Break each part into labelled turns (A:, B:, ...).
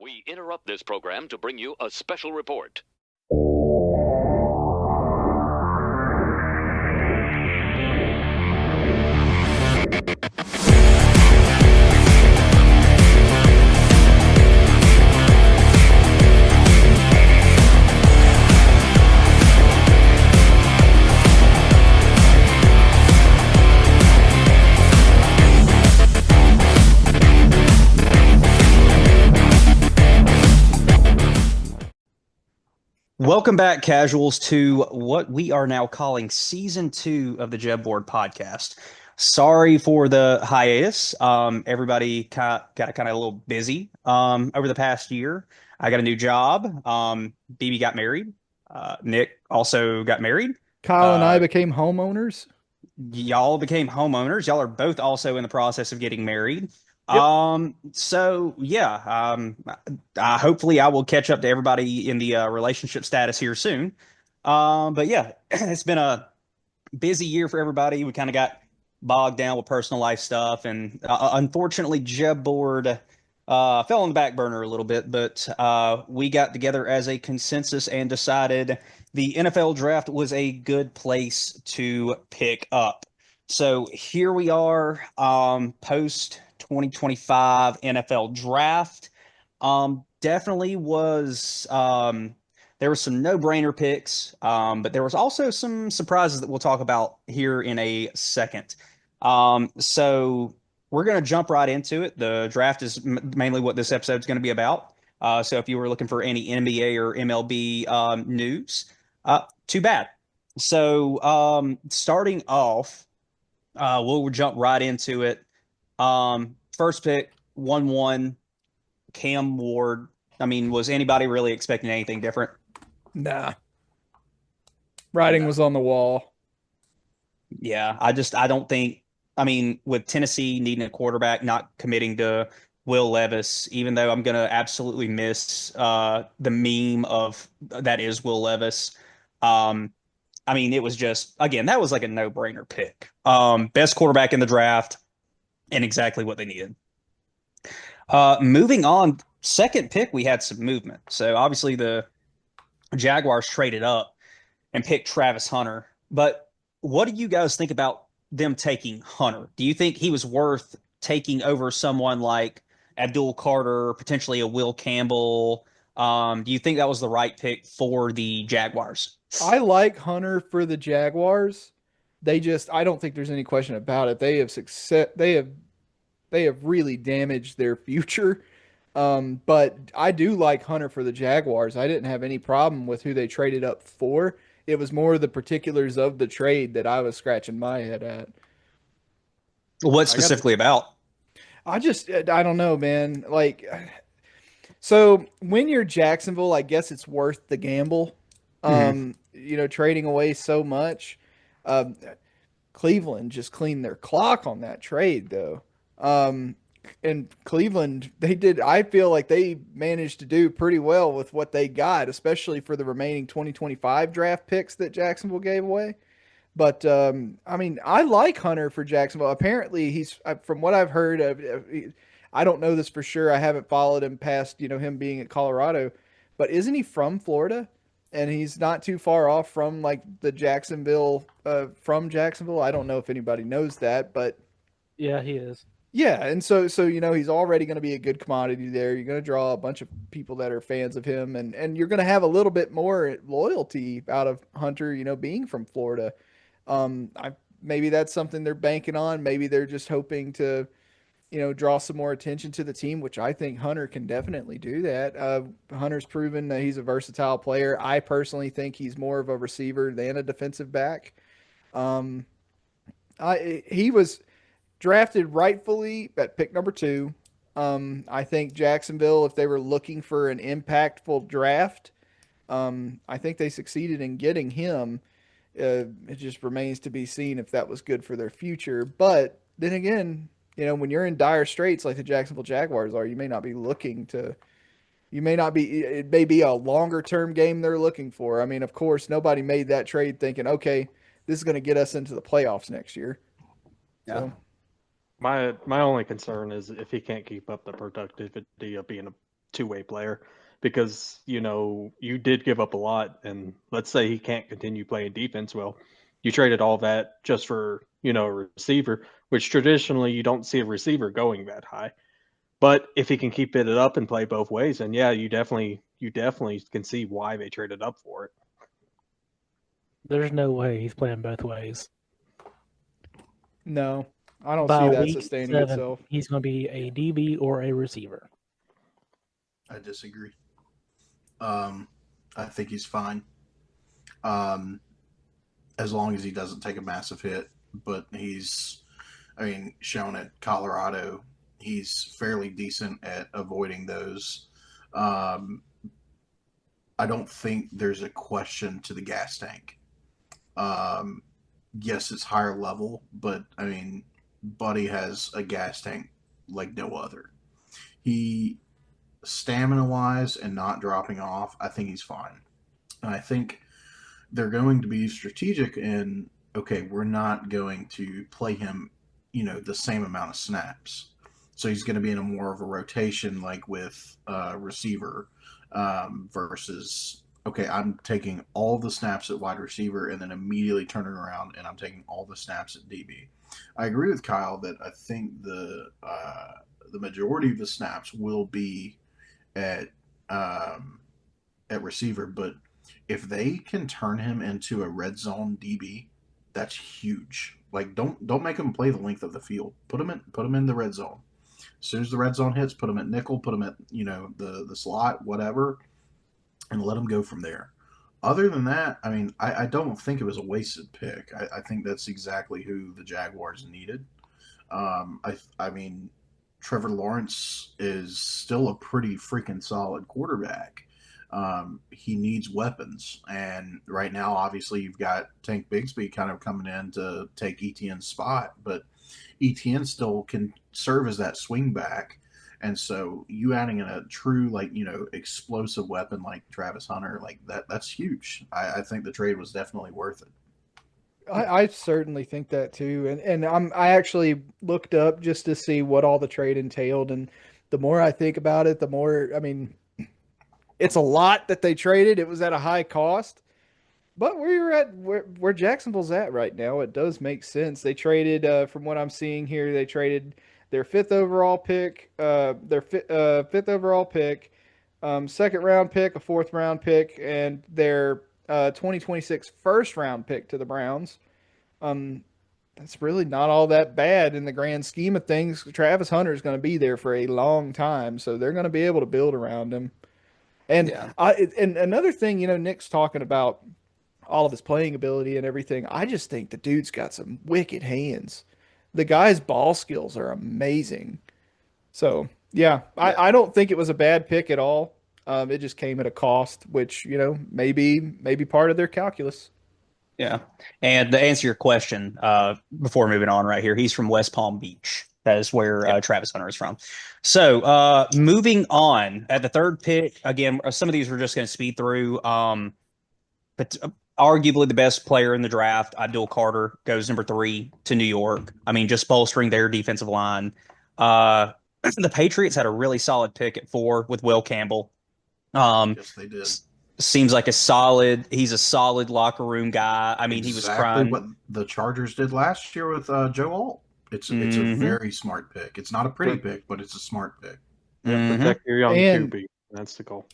A: We interrupt this program to bring you a special report.
B: Welcome back, casuals, to what we are now calling Season 2 of the JEB Board Podcast. Sorry for the hiatus. Everybody got kind of a little busy over the past year. I got a new job. BB got married. Nick also got married.
C: Kyle and I became homeowners.
B: Y'all became homeowners. Y'all are both also in the process of getting married.
C: Yep.
B: So yeah, hopefully I will catch up to everybody in the relationship status here soon. But yeah, it's been a busy year for everybody. We kind of got bogged down with personal life stuff, and unfortunately, Jeb Board fell on the back burner a little bit. But we got together as a consensus and decided the NFL draft was a good place to pick up. So here we are, post 2025 NFL draft. Definitely was there were some no-brainer picks, but there was also some surprises that we'll talk about here in a second. So we're going to jump right into it. The draft is mainly what this episode is going to be about. So if you were looking for any NBA or MLB news, too bad. So starting off, we'll jump right into it. First pick, 1-1, Cam Ward. I mean, was anybody really expecting anything different?
C: Nah. Writing was on the wall.
B: Yeah, I don't think, I mean, with Tennessee needing a quarterback, not committing to Will Levis, even though I'm going to absolutely miss the meme of that is Will Levis. I mean, it was just, again, that was like a no-brainer pick. Best quarterback in the draft and exactly what they needed. Moving on, second pick, we had some movement. So obviously the Jaguars traded up and picked Travis Hunter. But what do you guys think about them taking Hunter? Do you think he was worth taking over someone like Abdul Carter, potentially a Will Campbell? Do you think that was the right pick for the Jaguars?
C: I like Hunter for the Jaguars. I don't think there's any question about it. They have really damaged their future. But I do like Hunter for the Jaguars. I didn't have any problem with who they traded up for. It was more the particulars of the trade that I was scratching my head at.
B: What specifically about?
C: I don't know, man. So when you're Jacksonville, I guess it's worth the gamble. Trading away so much. Cleveland just cleaned their clock on that trade, though. And Cleveland, I feel like they managed to do pretty well with what they got, especially for the remaining 2025 draft picks that Jacksonville gave away. But, I mean, I like Hunter for Jacksonville. Apparently, from what I've heard I don't know this for sure. I haven't followed him past, him being at Colorado, but isn't he from Florida? And he's not too far off from like the from Jacksonville. I don't know if anybody knows that, but
D: yeah, he is.
C: Yeah, and so he's already going to be a good commodity there. You're going to draw a bunch of people that are fans of him, and you're going to have a little bit more loyalty out of Hunter, being from Florida. Maybe that's something they're banking on. Maybe they're just hoping to, draw some more attention to the team, which I think Hunter can definitely do that. Hunter's proven that he's a versatile player. I personally think he's more of a receiver than a defensive back. He was drafted rightfully at pick number 2. I think Jacksonville, if they were looking for an impactful draft, I think they succeeded in getting him. It just remains to be seen if that was good for their future. But then again, when you're in dire straits like the Jacksonville Jaguars are, it may be a longer term game they're looking for. I mean, of course, nobody made that trade thinking, okay, this is going to get us into the playoffs next year.
B: Yeah.
D: So. My only concern is if he can't keep up the productivity of being two-way player because, you did give up a lot. And let's say he can't continue playing defense. Well, you traded all that just for, a receiver, which traditionally you don't see a receiver going that high. But if he can keep it up and play both ways, then yeah, you definitely can see why they traded up for it.
E: There's no way he's playing both ways.
C: No, I don't
E: By
C: see that
E: week
C: sustaining
E: 7,
C: itself.
E: he's going to be a DB or a receiver.
F: I disagree. I think he's fine. As long as he doesn't take a massive hit. But shown at Colorado, he's fairly decent at avoiding those. I don't think there's a question to the gas tank. Yes, it's higher level, but Buddy has a gas tank like no other. He, stamina-wise and not dropping off, I think he's fine. And I think they're going to be strategic in, okay, we're not going to play him, the same amount of snaps. So he's going to be in a more of a rotation, like with receiver, versus, okay, I'm taking all the snaps at wide receiver and then immediately turning around and I'm taking all the snaps at DB. I agree with Kyle that I think the majority of the snaps will be at receiver, but if they can turn him into a red zone DB, that's huge. Like, don't make him play the length of the field. Put him in the red zone. As soon as the red zone hits, put him at nickel, put him at the slot, whatever, and let him go from there. Other than that, I don't think it was a wasted pick. I think that's exactly who the Jaguars needed. Trevor Lawrence is still a pretty freaking solid quarterback. He needs weapons. And right now, obviously, you've got Tank Bigsby kind of coming in to take ETN's spot, but ETN still can serve as that swing back. And so you adding in a true, explosive weapon like Travis Hunter, that's huge. I think the trade was definitely worth it.
C: I certainly think that too. And I actually looked up just to see what all the trade entailed. And the more I think about it, the more, it's a lot that they traded. It was at a high cost, but where Jacksonville's at right now, it does make sense. They traded, from what I'm seeing here, they traded their fifth overall pick, second round pick, a fourth round pick, and their 2026 first round pick to the Browns. That's really not all that bad in the grand scheme of things. Travis Hunter is going to be there for a long time, so they're going to be able to build around him. And
B: Yeah.
C: And another thing, Nick's talking about all of his playing ability and everything. I just think the dude's got some wicked hands. The guy's ball skills are amazing. So yeah. I don't think it was a bad pick at all. It just came at a cost, which maybe part of their calculus.
B: Yeah. And to answer your question, before moving on right here, he's from West Palm Beach. That is where Travis Hunter is from. So moving on at the third pick, again, some of these we're just going to speed through. But arguably the best player in the draft, Abdul Carter, goes number 3 to New York. Just bolstering their defensive line. The Patriots had a really solid pick at 4 with Will Campbell.
F: Yes, they did.
B: Seems like he's a solid locker room guy. He was crying.
F: What the Chargers did last year with Joe Alt. It's a very smart pick. It's not a pretty pick, but it's a smart pick.
D: Yeah, protect your young QB. That's the goal.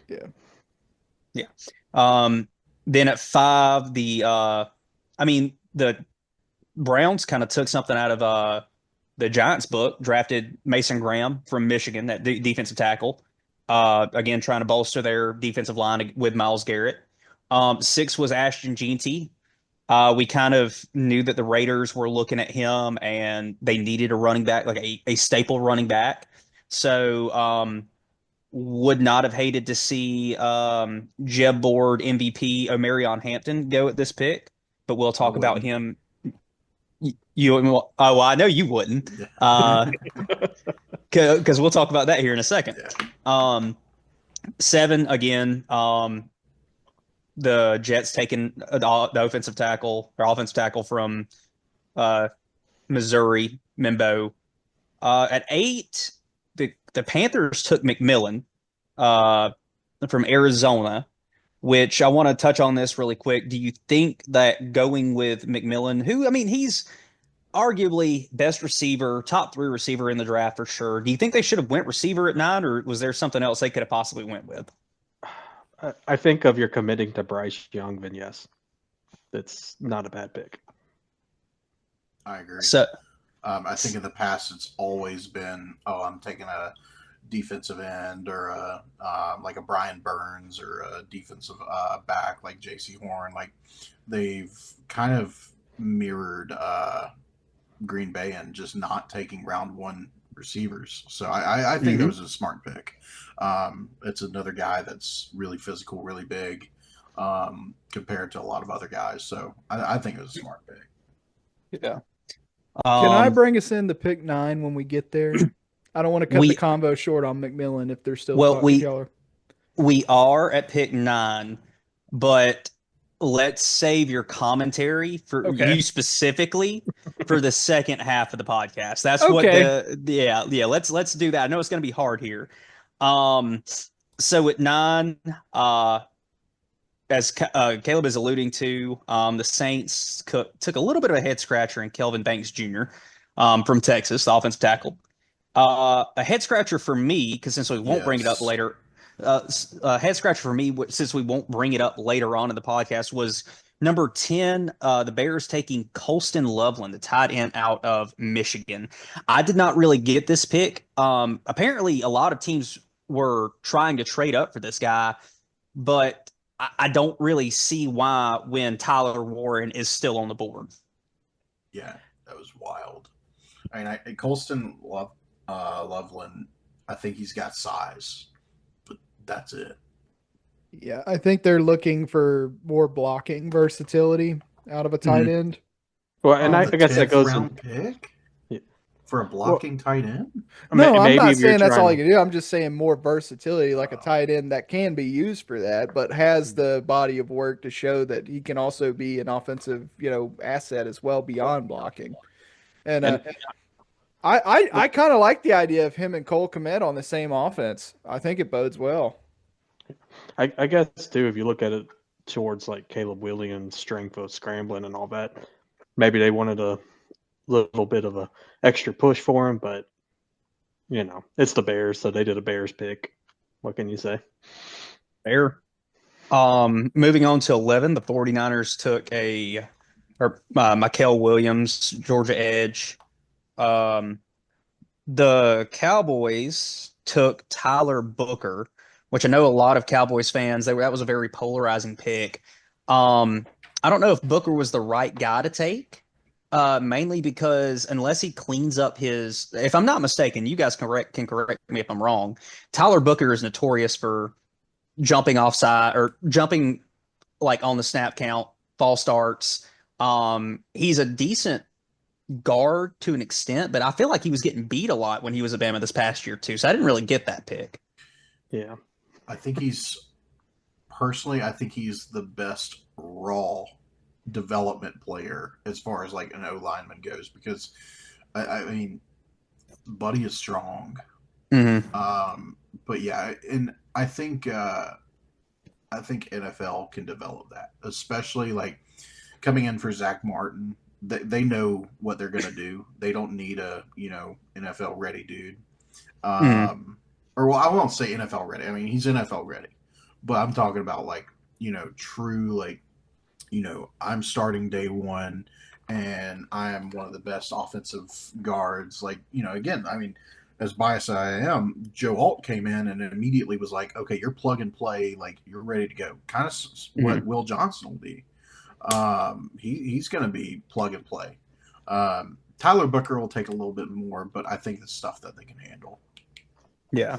C: Yeah.
B: Yeah. Then at 5, the Browns kind of took something out of the Giants book, drafted Mason Graham from Michigan, that defensive tackle. Again, trying to bolster their defensive line with Myles Garrett. 6 was Ashton Jeanty. We kind of knew that the Raiders were looking at him and they needed a running back, like a staple running back. So would not have hated to see JEB Board MVP Omarion Hampton go at this pick, but we'll talk about him. I know you wouldn't, because we'll talk about that here in a second.
F: Yeah.
B: 7 again. The Jets taking the offensive tackle from Missouri, Mimbo. At 8, the Panthers took McMillan uh, from Arizona, which I want to touch on this really quick. Do you think that going with McMillan, who, I mean, he's arguably best receiver, top 3 receiver in the draft for sure. Do you think they should have went receiver at 9, or was there something else they could have possibly went with?
D: I think of your committing to Bryce Young, then yes, that's not a bad pick.
F: I agree.
B: So
F: I think in the past it's always been, I'm taking a defensive end or like a Brian Burns or a defensive back like J.C. Horn. Like they've kind of mirrored Green Bay and just not taking round 1 receivers. So I think that was a smart pick. It's another guy that's really physical, really big compared to a lot of other guys. So I think it was a smart pick.
B: yeah.
C: Can I bring us in the pick 9 when we get there? I don't want to cut
B: We-
C: the combo short on McMillan if they're still
B: Well,
C: talking Keller.
B: we are at pick 9, but let's save your commentary for
C: Okay.
B: you specifically for the second half of the podcast. That's
C: Okay.
B: let's do that. I know it's going to be hard here. So at 9, as Caleb is alluding to, the Saints took a little bit of a head scratcher in Kelvin Banks Jr. From Texas, the offensive tackle. A head scratcher for me, because since we won't bring it up later, a head scratcher for me, since we won't bring it up later on in the podcast, was number 10, the Bears taking Colston Loveland, the tight end out of Michigan. I did not really get this pick. Apparently, a lot of teams were trying to trade up for this guy, but I don't really see why when Tyler Warren is still on the board.
F: Yeah, that was wild. I mean, Colston Loveland, I think he's got size, but that's it.
C: Yeah, I think they're looking for more blocking versatility out of a tight end.
D: Well, and I
F: The
D: guess that
F: 10th
D: goes
F: round pick for a blocking tight end.
C: No, I'm
D: maybe
C: not
D: if you're
C: saying that's all
D: trying-
C: you can do. I'm just saying more versatility, like a tight end that can be used for that, but has the body of work to show that he can also be an offensive, asset as well beyond blocking. And I kind of like the idea of him and Cole Kmet on the same offense. I think it bodes well.
D: I guess too, if you look at it towards like Caleb Williams' strength of scrambling and all that, maybe they wanted a little bit of a extra push for him, but it's the Bears, so they did a Bears pick. What can you say?
B: Fair. Moving on to 11, the 49ers took Mikael Williams, Georgia edge. The Cowboys took Tyler Booker, which I know a lot of Cowboys fans, that was a very polarizing pick. I don't know if Booker was the right guy to take, mainly because unless he cleans up if I'm not mistaken, you guys can correct me if I'm wrong, Tyler Booker is notorious for jumping offside or jumping like on the snap count, false starts. He's a decent guard to an extent, but I feel like he was getting beat a lot when he was at Bama this past year too. So I didn't really get that pick.
D: Yeah.
F: I think he's the best raw development player as far as like an O lineman goes, because I mean, Buddy is strong.
B: Mm-hmm.
F: But yeah, and I think NFL can develop that, especially like coming in for Zach Martin. They know what they're going to do. They don't need a NFL ready dude. Or well, I won't say NFL ready. I mean, he's NFL ready, but I'm talking about like true like I'm starting day one, and I am one of the best offensive guards. Like again, I mean, as biased as I am, Joe Alt came in and immediately was like, okay, you're plug and play, like you're ready to go. Kind of what Will Johnson will be. He's going to be plug and play. Tyler Booker will take a little bit more, but I think it's stuff that they can handle.
B: Yeah.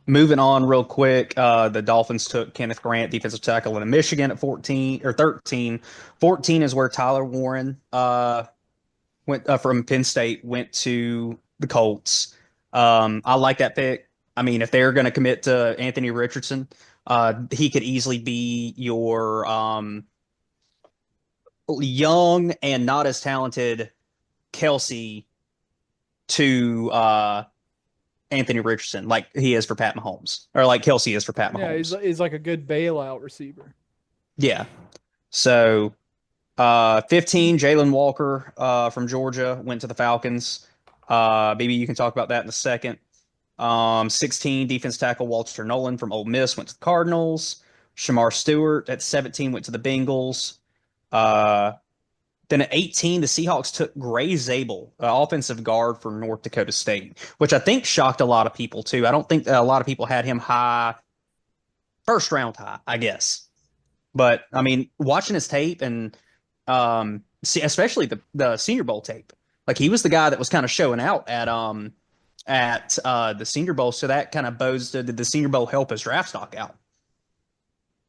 B: Moving on real quick, the Dolphins took Kenneth Grant, defensive tackle in Michigan at 14 or 13. 14 is where Tyler Warren went from Penn State, went to the Colts. I like that pick. I mean, if they're going to commit to Anthony Richardson, he could easily be your young and not as talented Kelsey to Anthony Richardson, like he is for Pat Mahomes, or like Kelsey is for Pat Mahomes.
C: Yeah, he's like a good bailout receiver.
B: Yeah. So 15, Jalen Walker from Georgia went to the Falcons. Maybe you can talk about that in a second. 16, defense tackle Walter Nolan from Ole Miss went to the Cardinals. Shamar Stewart at 17 went to the Bengals. Then at 18, the Seahawks took Gray Zabel, offensive guard for North Dakota State, which I think shocked a lot of people too. I don't think a lot of people had him high, first round high, I guess. But I mean, watching his tape and especially the Senior Bowl tape, like he was the guy that was kind of showing out at the Senior Bowl, so that kind of bodes to did the Senior Bowl help his draft stock out.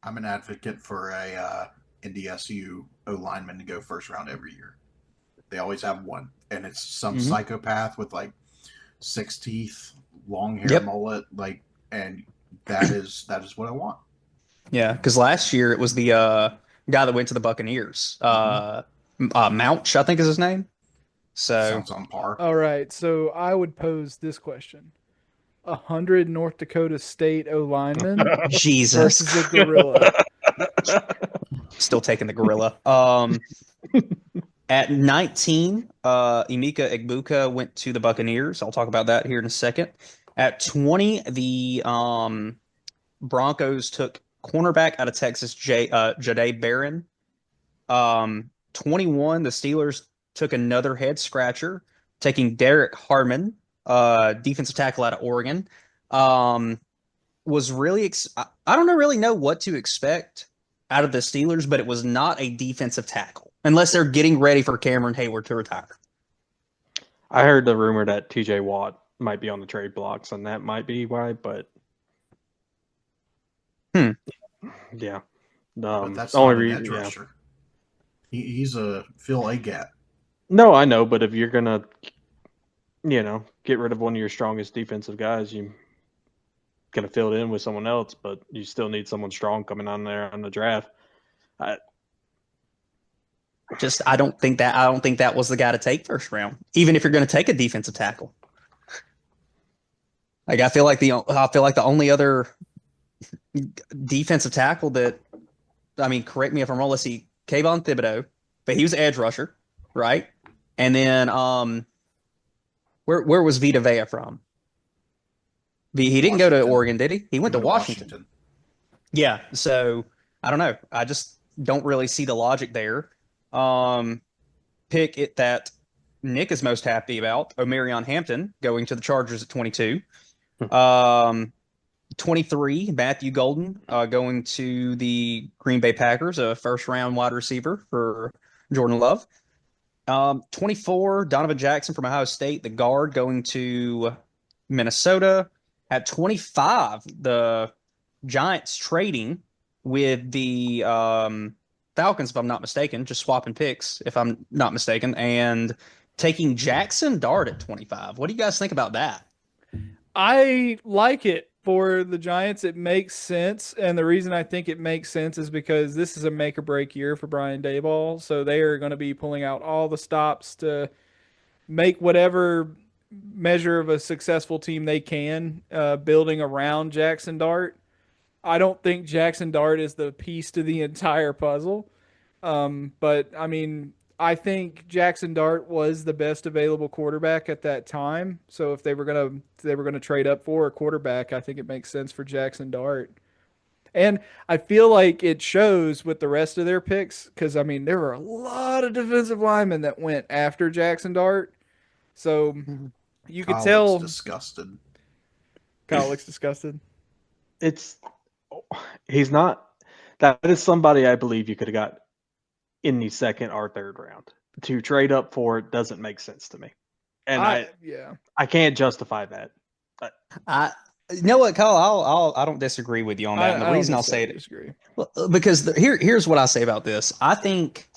F: I'm an advocate for a NDSU O lineman to go first round every year. They always have one, and it's some psychopath with like 6 teeth, long hair, mullet, like, and that is what I want.
B: Yeah, because last year it was the guy that went to the Buccaneers, Mouch, I think is his name. So
F: sounds on par.
C: All right, so I would pose this question: 100 North Dakota State O linemen
B: Jesus
C: versus a gorilla.
B: Still taking the gorilla. At 19, Emeka Egbuka went to the Buccaneers. I'll talk about that here in a second. At 20, the Broncos took cornerback out of Texas, Jahdae Barron. 21, the Steelers took another head scratcher, taking Derek Harmon, defensive tackle out of Oregon. Was really I don't really know what to expect out of the Steelers, but it was not a defensive tackle unless they're getting ready for Cameron Hayward to retire.
D: I heard the rumor that TJ Watt might be on the trade blocks, and that might be why, but yeah.
F: But that's
D: only
F: not an
D: reason,
F: edge rusher. He's a Phil A-gap.
D: No, I know, but if you're gonna, get rid of one of your strongest defensive guys, you gonna fill it in with someone else, but you still need someone strong coming on there on the draft.
B: I don't think that was the guy to take first round, even if you're going to take a defensive tackle. Like I feel like the only other defensive tackle that, I mean, correct me if I'm wrong. Let's see, Kayvon Thibodeau, but he was an edge rusher, right? And then where was Vita Vea from? He didn't go to Oregon, did he? He went to Washington. Yeah, so I don't know. I just don't really see the logic there. Pick it that Nick is most happy about, Omarion Hampton going to the Chargers at 22. 23, Matthew Golden going to the Green Bay Packers, a first-round wide receiver for Jordan Love. 24, Donovan Jackson from Ohio State, the guard, going to Minnesota. At 25, the Giants trading with the Falcons, if I'm not mistaken, just swapping picks, if I'm not mistaken, and taking Jackson Dart at 25. What do you guys think about that?
C: I like it for the Giants. It makes sense, and the reason I think it makes sense is because this is a make-or-break year for Brian Daboll, so they are going to be pulling out all the stops to make whatever measure of a successful team they can, building around Jackson Dart. I don't think Jackson Dart is the piece to the entire puzzle. But I mean, I think Jackson Dart was the best available quarterback at that time. So if they were gonna trade up for a quarterback, I think it makes sense for Jackson Dart. And I feel like it shows with the rest of their picks, because I mean there were a lot of defensive linemen that went after Jackson Dart. So you could tell.
F: Looks disgusted.
C: Kyle looks disgusted.
D: He's not. That is somebody I believe you could have got in the second or third round. To trade up for it doesn't make sense to me, and I can't justify that.
B: You know what, Kyle? I don't disagree with you on that. And the reason I'll say it, because here's what I say about this. I think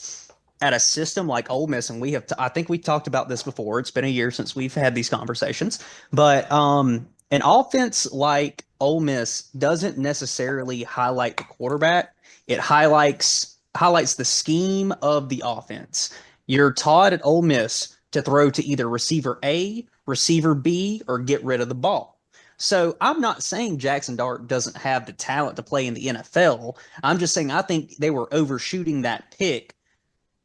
B: at a system like Ole Miss, and I think we talked about this before. It's been a year since we've had these conversations, but an offense like Ole Miss doesn't necessarily highlight the quarterback. It highlights the scheme of the offense. You're taught at Ole Miss to throw to either receiver A, receiver B, or get rid of the ball. So I'm not saying Jackson Dart doesn't have the talent to play in the NFL. I'm just saying I think they were overshooting that pick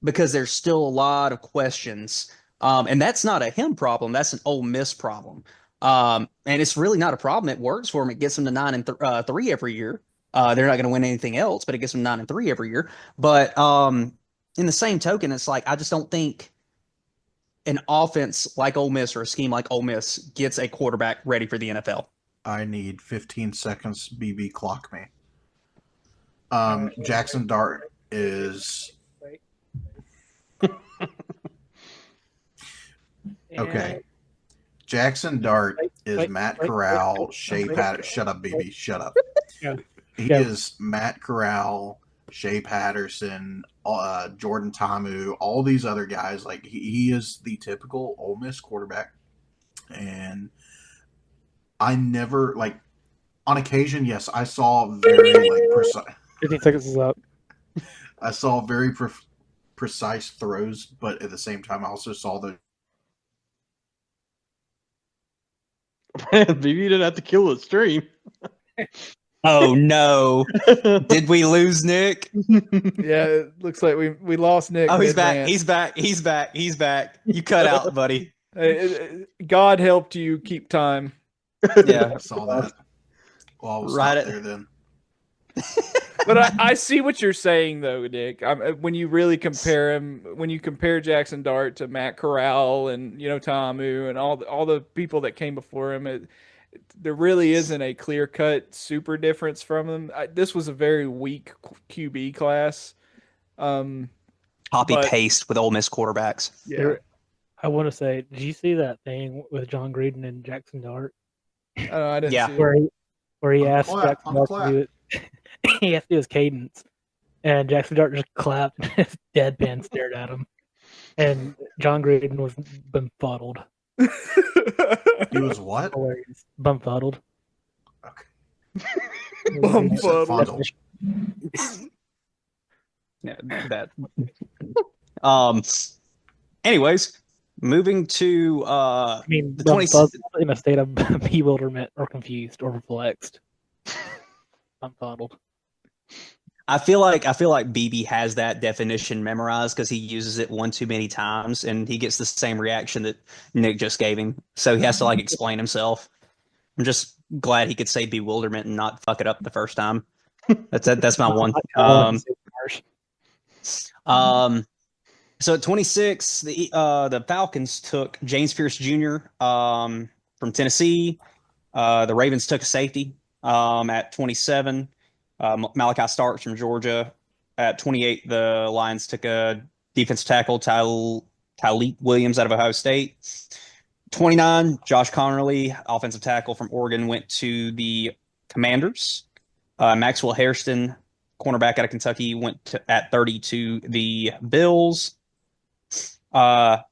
B: because there's still a lot of questions. And that's not a him problem. That's an Ole Miss problem. And it's really not a problem. It works for them. It gets them to 9-3 every year. They're not going to win anything else, but it gets them 9-3 every year. But in the same token, it's like I just don't think an offense like Ole Miss or a scheme like Ole Miss gets a quarterback ready for the NFL.
F: I need 15 seconds. BB, clock me. Jackson Dart is okay. Jackson Dart is Matt Corral, Shea Patterson. Shut up, BB. Shut up. He is Matt Corral, Shea Patterson, Jordan Tamu, all these other guys. Like he is the typical Ole Miss quarterback, and I never on occasion. Yes, I saw very precise.
E: 15 seconds is up.
F: I saw very precise throws, but at the same time, I also saw the.
D: Man, BB didn't have to kill the stream.
B: Oh no! Did we lose Nick?
C: Yeah, it looks like we lost Nick.
B: Oh, he's back. He's back. He's back. He's back. You cut out, buddy.
C: God helped you keep time.
B: Yeah,
F: I saw that. Well, I was
B: Right
F: right there then.
C: But I see what you're saying, though, Nick. When you really compare him, when you compare Jackson Dart to Matt Corral and Tamu and all the people that came before him, there really isn't a clear cut super difference from them. This was a very weak QB class.
B: Copy paste with Ole Miss quarterbacks.
C: Yeah,
E: I want to say, did you see that thing with John Gruden and Jackson Dart?
C: I didn't
B: Yeah.
C: see it.
E: Where he asked
F: clap,
E: Jackson Dart to do it. He has to do his cadence, and Jackson Dart just clapped and his deadpan stared at him, and John Gruden was befuddled.
F: He was what?
E: Hilarious. Befuddled.
F: Okay.
C: Bumfuddled.
B: Yeah, that. Anyways, moving to
E: I mean,
B: the 20
E: befuddled in a state of bewilderment or confused or perplexed. Befuddled.
B: I feel like BB has that definition memorized because he uses it one too many times, and he gets the same reaction that Nick just gave him. So he has to explain himself. I'm just glad he could say bewilderment and not fuck it up the first time. That's my one. So at 26, the Falcons took James Pierce Jr. From Tennessee. The Ravens took a safety at 27. Malachi Starks from Georgia. At 28, the Lions took a defensive tackle, Tyleik Williams out of Ohio State. 29, Josh Connerly, offensive tackle from Oregon, went to the Commanders. Maxwell Hairston, cornerback out of Kentucky, went at 30 to the Bills. The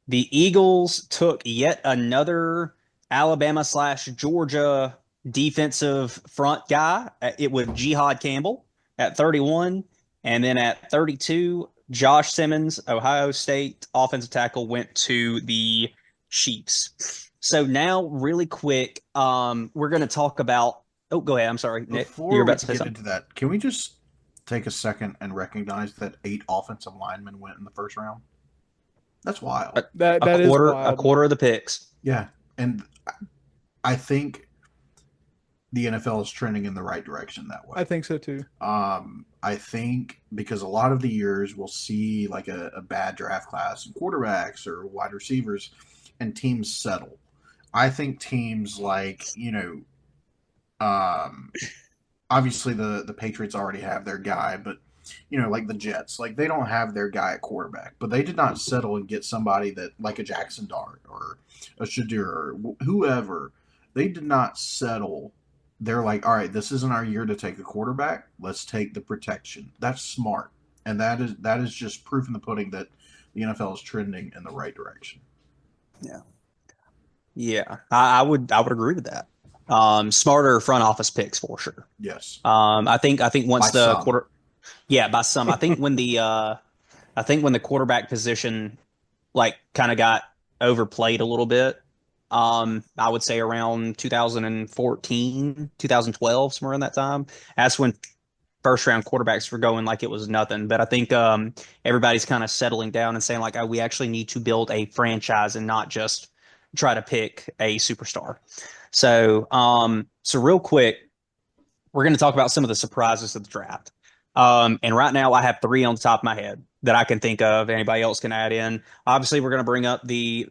B: Eagles took yet another Alabama/Georgia defensive front guy. It was Jihad Campbell at 31. And then at 32, Josh Simmons, Ohio State offensive tackle, went to the Chiefs. So now really quick, we're going to talk about – oh, go ahead. I'm sorry, Nick.
F: Before
B: You're about
F: we
B: to say
F: get
B: something.
F: into that, can we just take a second and recognize that 8 offensive linemen went in the first round? That's wild.
C: That
B: a
C: is
B: quarter,
C: wild.
B: a quarter of the picks.
F: Yeah, and I think the NFL is trending in the right direction that way.
C: I think so too.
F: I think because a lot of the years we'll see a bad draft class in quarterbacks or wide receivers, and teams settle. I think teams obviously the Patriots already have their guy, but like the Jets, they don't have their guy at quarterback, but they did not settle and get somebody that like a Jackson Dart or a Shadur or whoever. They did not settle. They're like, all right, this isn't our year to take a quarterback. Let's take the protection. That's smart, and that is just proof in the pudding that the NFL is trending in the right direction.
B: Yeah, I would agree with that. Smarter front office picks for sure.
F: Yes.
B: I think once
F: By
B: the
F: some.
B: quarter, yeah, by some. I think when the quarterback position kind of got overplayed a little bit, I would say around 2014, 2012, somewhere in that time. That's when first round quarterbacks were going like it was nothing. But I think everybody's kind of settling down and saying like, oh, we actually need to build a franchise and not just try to pick a superstar. So, so real quick, we're going to talk about some of the surprises of the draft. And right now I have 3 on the top of my head that I can think of. Anybody else can add in. Obviously, we're going to bring up the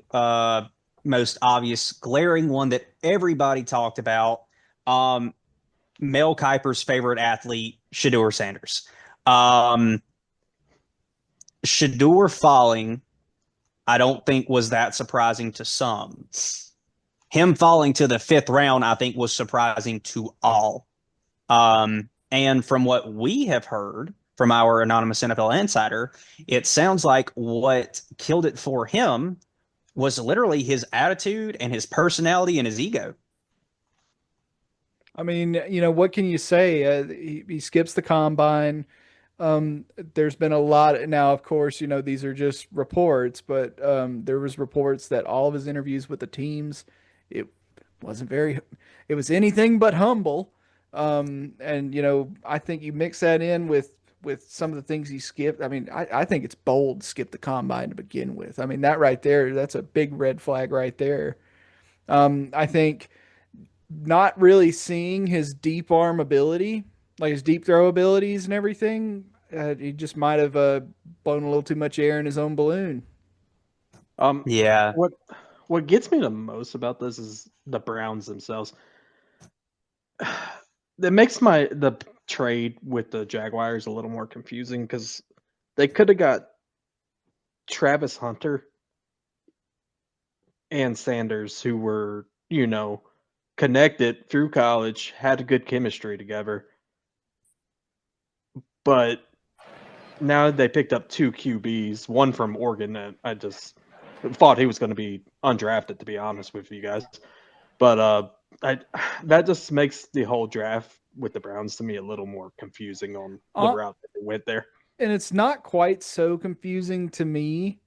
B: most obvious, glaring one that everybody talked about. Mel Kiper's favorite athlete, Shedeur Sanders. Shedeur falling, I don't think was that surprising to some. Him falling to the 5th round, I think, was surprising to all. And from what we have heard from our anonymous NFL insider, it sounds like what killed it for him was literally his attitude and his personality and his ego.
C: I mean, what can you say? He skips the combine. There's been a lot now, of course, these are just reports, but there was reports that all of his interviews with the teams, it was anything but humble. And I think you mix that in with some of the things he skipped. I mean, I think it's bold to skip the combine to begin with. I mean, that right there, that's a big red flag right there. I think not really seeing his deep arm ability, like his deep throw abilities and everything, he just might have blown a little too much air in his own balloon.
B: Yeah.
D: What gets me the most about this is the Browns themselves. That makes the trade with the Jaguars a little more confusing because they could have got Travis Hunter and Sanders, who were, connected through college, had a good chemistry together. But now they picked up 2 QBs, one from Oregon that I just thought he was going to be undrafted, to be honest with you guys. But that just makes the whole draft with the Browns to me a little more confusing on the route that they went there.
C: And it's not quite so confusing to me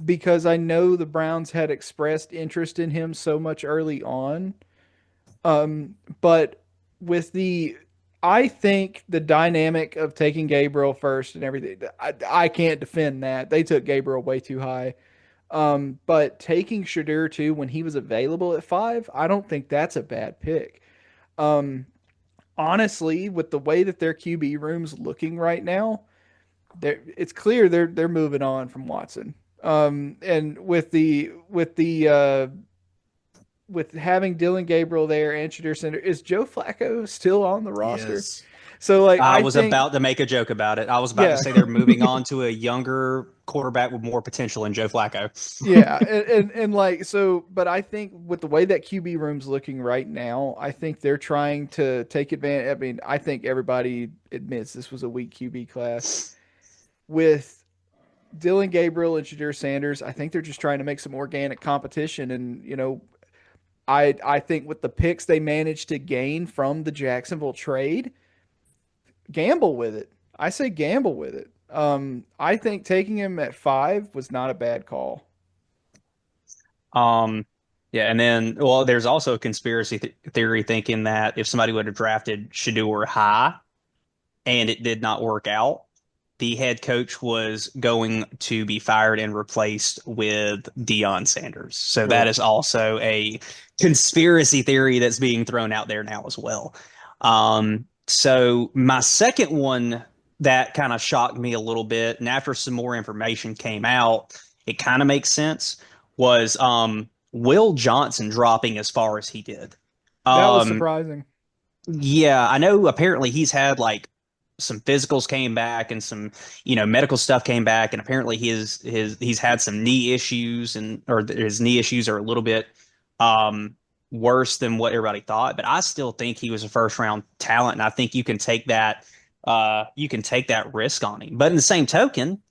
C: because I know the Browns had expressed interest in him so much early on. But I think the dynamic of taking Gabriel first and everything, I can't defend that. They took Gabriel way too high. But taking Shedeur too when he was available at 5, I don't think that's a bad pick. Honestly, with the way that their QB room's looking right now, it's clear they're moving on from Watson. And with having Dylan Gabriel there and Shedeur Sanders, is Joe Flacco still on the roster?
F: Yes.
C: So
B: I was about to make a joke about it. I was about to say they're moving on to a younger quarterback with more potential than Joe Flacco.
C: Yeah, but I think with the way that QB room's looking right now, I think they're trying to take advantage. I mean, I think everybody admits this was a weak QB class. With Dylan Gabriel and Shedeur Sanders, I think they're just trying to make some organic competition. And, I think with the picks they managed to gain from the Jacksonville trade, gamble with it. I say gamble with it. I think taking him at 5 was not a bad call.
B: Yeah, and then, there's also a conspiracy theory thinking that if somebody would have drafted Shedeur high and it did not work out, the head coach was going to be fired and replaced with Deion Sanders. So that is also a conspiracy theory that's being thrown out there now as well. So my second one that kind of shocked me a little bit, and after some more information came out, it kind of makes sense, was Will Johnson dropping as far as he did.
C: That was surprising.
B: Yeah, I know apparently he's had like some physicals came back and some, medical stuff came back, and apparently he's had some knee issues or his knee issues are a little bit worse than what everybody thought, but I still think he was a first round talent, and I think you can take that risk on him. But in the same token,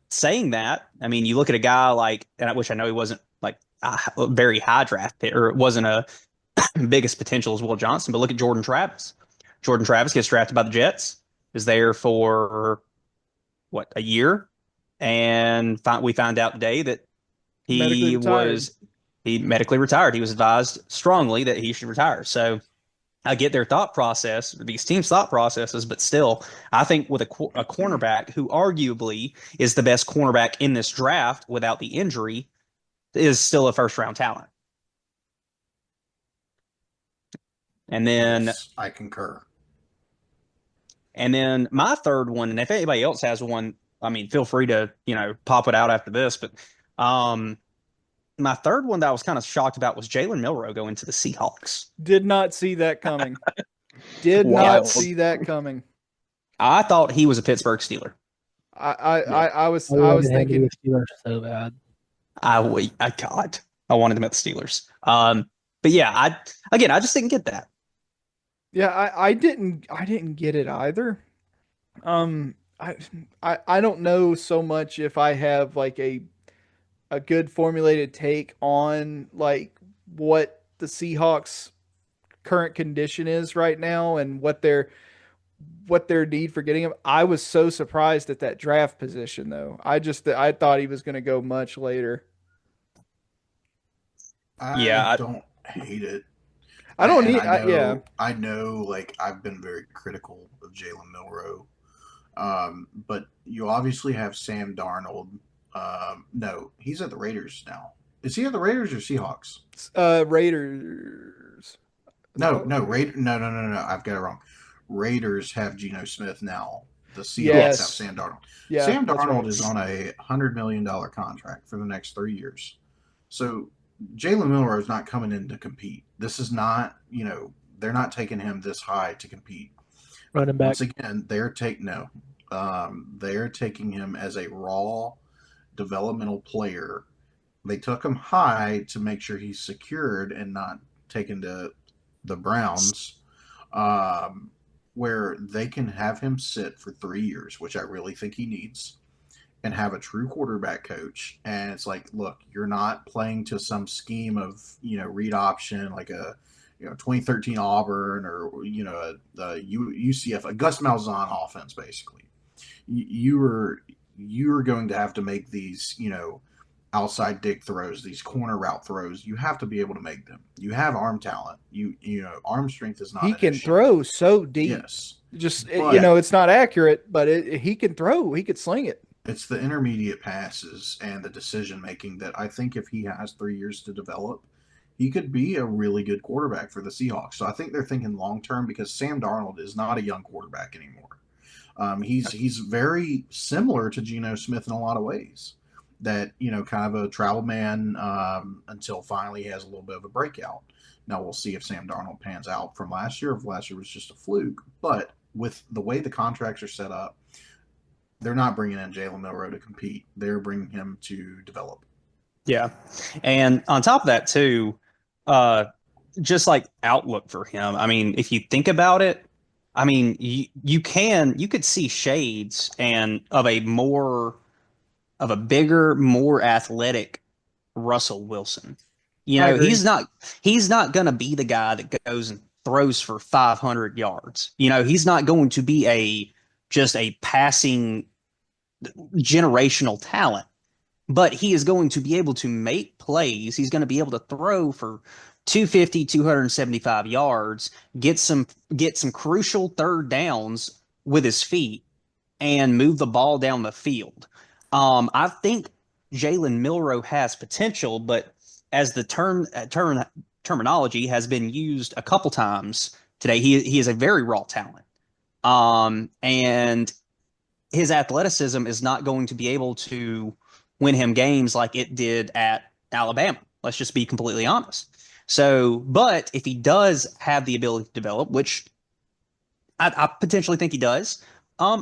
B: saying that, I mean, you look at a guy like, and I wish I know he wasn't like a very high draft pick, or it wasn't a biggest potential as Will Johnson, but look at Jordan Travis. Jordan Travis gets drafted by the Jets, is there for a year, and we found out today that he was he medically retired. He was advised strongly that he should retire. So I get their thought process, these teams' thought processes, but still, I think with a cornerback who arguably is the best cornerback in this draft without the injury is still a first round talent. And then
F: Yes, I concur.
B: And then my third one, and if anybody else has one, I mean, feel free to, pop it out after this. But my third one that I was kind of shocked about was Jalen Milroe going to the Seahawks.
C: Did not see that coming. Did not see that coming.
B: I thought he was a Pittsburgh Steeler.
C: I was thinking
E: Steelers so bad.
B: I wanted him at the Steelers. But yeah, I just didn't get that.
C: Yeah, I didn't get it either. I don't know so much if I have like a good formulated take on like what the Seahawks current condition is right now and what their need for getting him. I was so surprised at that draft position though. I thought he was going to go much later.
F: I don't hate it.
C: I don't need.
F: I know. Like I've been very critical of Jalen Milroe, but you obviously have Sam Darnold. No, he's at the Raiders now. Is he at the Raiders or Seahawks?
C: Raiders.
F: No. I've got it wrong. Raiders have Geno Smith now. The Seahawks have Sam Darnold.
C: Yeah,
F: Sam Darnold is on a $100 million contract for the next 3 years. So Jalen Milroe is not coming in to compete. This is not, they're not taking him this high to compete.
E: Running back.
F: Once again, they're taking him as a raw developmental player. They took him high to make sure he's secured and not taken to the Browns, where they can have him sit for 3 years, which I really think he needs, and have a true quarterback coach. And it's like, look, you're not playing to some scheme of, read option, like a, 2013 Auburn or, a UCF, a Gus Malzahn offense, basically. You are going to have to make these, outside dig throws, these corner route throws. You have to be able to make them. You have arm talent. Arm strength is not.
C: He can throw so deep.
F: Yes.
C: It's not accurate, but he can throw. He could sling it.
F: It's the intermediate passes and the decision making that I think if he has 3 years to develop, he could be a really good quarterback for the Seahawks. So I think they're thinking long term because Sam Darnold is not a young quarterback anymore. He's very similar to Geno Smith in a lot of ways. That, kind of a travel man until finally he has a little bit of a breakout. Now we'll see if Sam Darnold pans out from last year, if last year was just a fluke. But with the way the contracts are set up, they're not bringing in Jalen Milroe to compete. They're bringing him to develop.
B: Yeah. And on top of that, too, just like outlook for him. I mean, if you think about it, I mean, you could see shades of a bigger, more athletic Russell Wilson. He's not going to be the guy that goes and throws for 500 yards. He's not going to be just a passing generational talent, but he is going to be able to make plays. He's going to be able to throw for 250, 275 yards, get some crucial third downs with his feet and move the ball down the field. I think Jalen Milroe has potential, but as the terminology has been used a couple times today, he is a very raw talent. And his athleticism is not going to be able to win him games like it did at Alabama. Let's just be completely honest. So, but if he does have the ability to develop, which I potentially think he does,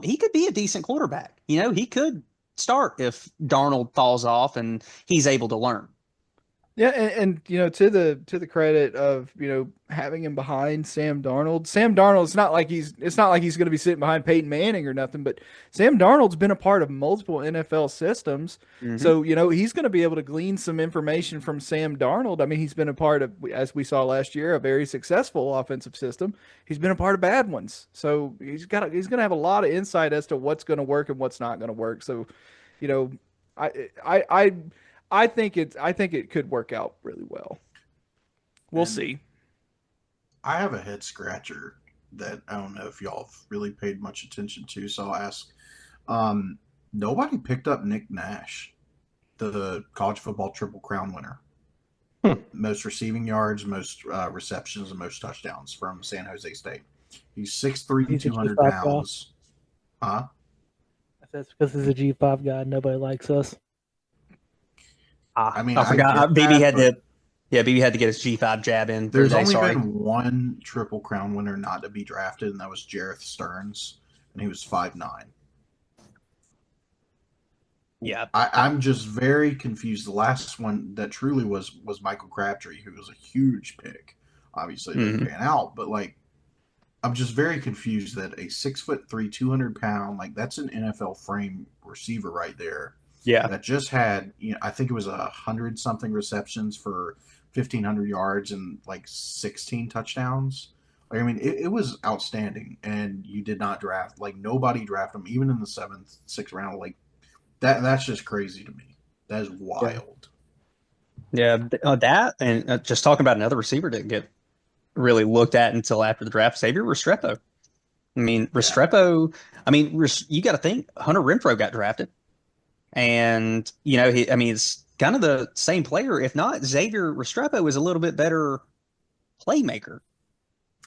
B: he could be a decent quarterback. He could start if Darnold falls off and he's able to learn.
C: Yeah, and to the credit of having him behind Sam Darnold. Sam Darnold, it's not like he's going to be sitting behind Peyton Manning or nothing, but Sam Darnold's been a part of multiple NFL systems, so he's going to be able to glean some information from Sam Darnold. I mean, he's been a part of, as we saw last year, a very successful offensive system. He's been a part of bad ones, so he's going to have a lot of insight as to what's going to work and what's not going to work. So, I think it could work out really well. We'll
F: And
C: see.
F: I have a head scratcher that I don't know if y'all have really paid much attention to, so I'll ask. Nobody picked up Nick Nash, the college football Triple Crown winner. Most receiving yards, most receptions, and most touchdowns from San Jose State. He's 6'3",
E: He's a
F: 200
E: G5
F: pounds. Huh?
E: That's because he's a G5 guy. Nobody likes us.
F: I mean,
B: I forgot.
F: get
B: BB
F: that,
B: had
F: but
B: to. Yeah, BB had to get his G5 jab in. For
F: there's
B: the day,
F: only
B: sorry.
F: been one Triple Crown winner not to be drafted, and that was Jareth Stearns, and he was 5'9".
B: Yeah.
F: I'm just very confused. The last one that truly was Michael Crabtree, who was a huge pick. Obviously, it didn't pan out, but like, I'm just very confused that a 6'3", 200 pound, like that's an NFL frame receiver right there.
B: Yeah.
F: That just had, I think it was 100 something receptions for 1,500 yards and like 16 touchdowns. Like, I mean, it was outstanding, and you did not draft, like nobody drafted him, even in the 7th, 6th round. Like that's just crazy to me. That is wild.
B: Yeah, that and just talking about another receiver didn't get really looked at until after the draft. Xavier Restrepo. I mean, Restrepo. I mean, you got to think Hunter Renfrow got drafted, and it's kind of the same player. If not, Xavier Restrepo is a little bit better playmaker.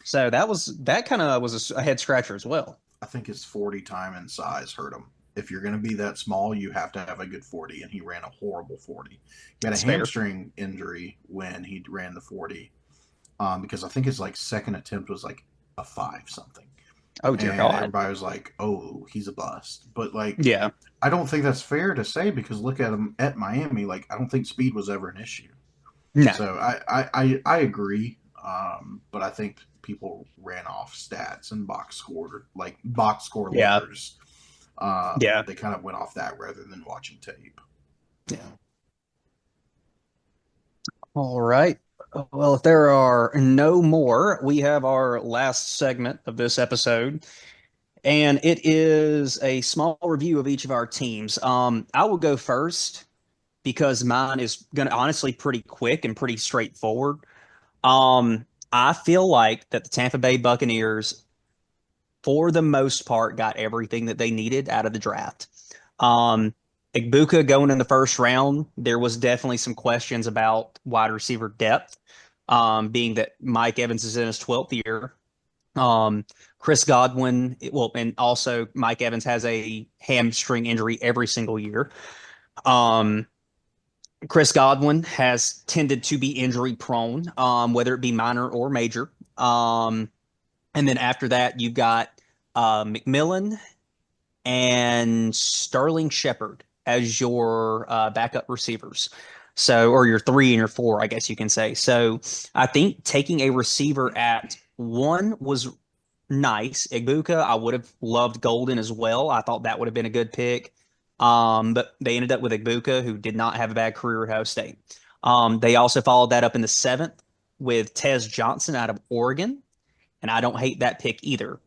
B: So that kind of was a head scratcher as well.
F: I think his 40 time and size hurt him. If you're going to be that small, you have to have a good 40, and he ran a horrible 40. He had a hamstring injury when he ran the 40, because I think his like second attempt was like a 5 something.
B: Oh dear
F: and
B: God!
F: Everybody was like, "Oh, he's a bust." But like,
B: yeah,
F: I don't think that's fair to say, because look at him at Miami. Like, I don't think speed was ever an issue.
B: No.
F: So I agree, but I think people ran off stats and box score letters. They kind of went off that rather than watching tape.
B: Yeah. All right. Well, if there are no more, we have our last segment of this episode, and it is a small review of each of our teams. I will go first because mine is going to honestly pretty quick and pretty straightforward. I feel like that the Tampa Bay Buccaneers, for the most part, got everything that they needed out of the draft. Igbuka going in the first round, there was definitely some questions about wide receiver depth, being that Mike Evans is in his 12th year. Chris Godwin, and also Mike Evans has a hamstring injury every single year. Chris Godwin has tended to be injury prone, whether it be minor or major. And then after that, you've got McMillan and Sterling Shepard as your backup receivers. So, or your 3 and your 4, I guess you can say. So I think taking a receiver at 1 was nice. Igbuka, I would have loved Golden as well. I thought that would have been a good pick. But they ended up with Igbuka, who did not have a bad career at Ohio State. They also followed that up in the 7th with Tez Johnson out of Oregon, and I don't hate that pick either.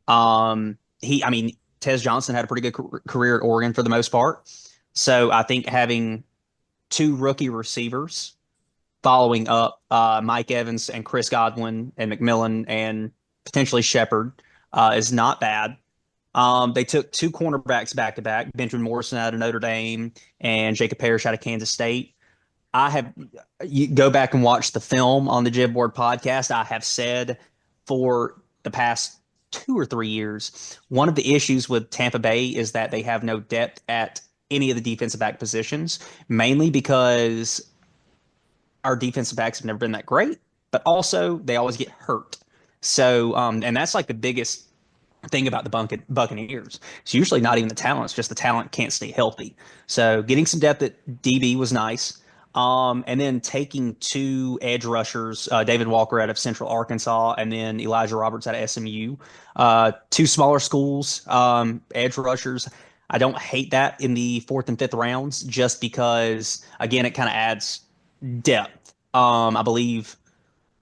B: Tez Johnson had a pretty good career at Oregon for the most part. So I think having 2 rookie receivers following up Mike Evans and Chris Godwin and McMillan and potentially Shepard is not bad. They took 2 cornerbacks back-to-back, Benjamin Morrison out of Notre Dame and Jacob Parrish out of Kansas State. You go back and watch the film on the JEB Board podcast. I have said for the past 2 or 3 years, one of the issues with Tampa Bay is that they have no depth at any of the defensive back positions, mainly because our defensive backs have never been that great, but also they always get hurt. So, and that's like the biggest thing about the Buccaneers. It's usually not even the talent. It's just the talent can't stay healthy. So getting some depth at DB was nice. And then taking 2 edge rushers, David Walker out of Central Arkansas, and then Elijah Roberts out of SMU. 2 smaller schools, edge rushers. I don't hate that in the 4th and 5th rounds, just because, again, it kind of adds depth. I believe,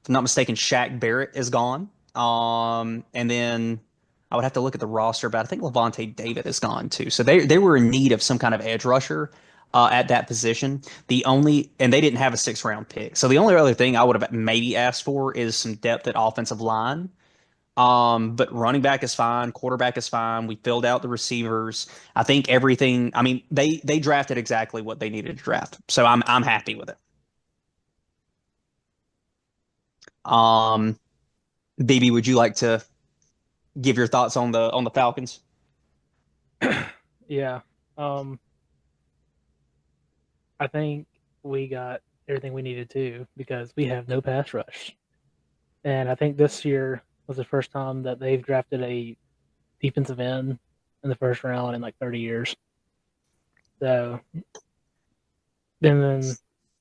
B: if I'm not mistaken, Shaq Barrett is gone. And then I would have to look at the roster, but I think Levante David is gone too. So they were in need of some kind of edge rusher. at that position. And they didn't have a 6th-round pick. So the only other thing I would have maybe asked for is some depth at offensive line. But running back is fine. Quarterback is fine. We filled out the receivers. I think everything. I mean, they drafted exactly what they needed to draft. So I'm happy with it. BB, would you like to give your thoughts on the Falcons?
E: Yeah. I think we got everything we needed to because we have no pass rush. And I think this year was the first time that they've drafted a defensive end in the first round in like 30 years. So, then